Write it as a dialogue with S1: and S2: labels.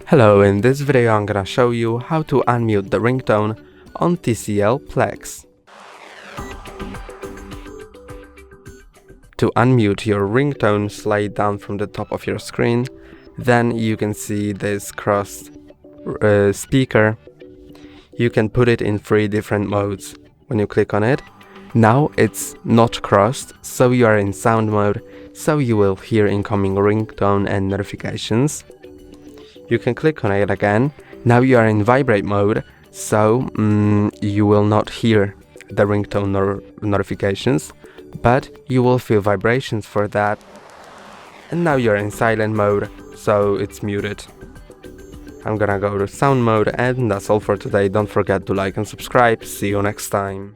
S1: Hello, in this video I'm gonna show you how to unmute the ringtone on TCL Plex. To unmute your ringtone, slide down from the top of your screen, then you can see this crossed speaker. You can put it in 3 different modes. When you click on it, now it's not crossed, so you are in sound mode, so you will hear incoming ringtone and notifications. You can click on it again. Now you are in vibrate mode, so you will not hear the ringtone notifications, but you will feel vibrations for that. And now you're in silent mode, so it's muted. I'm gonna go to sound mode, and that's all for today. Don't forget to like and subscribe. See you next time.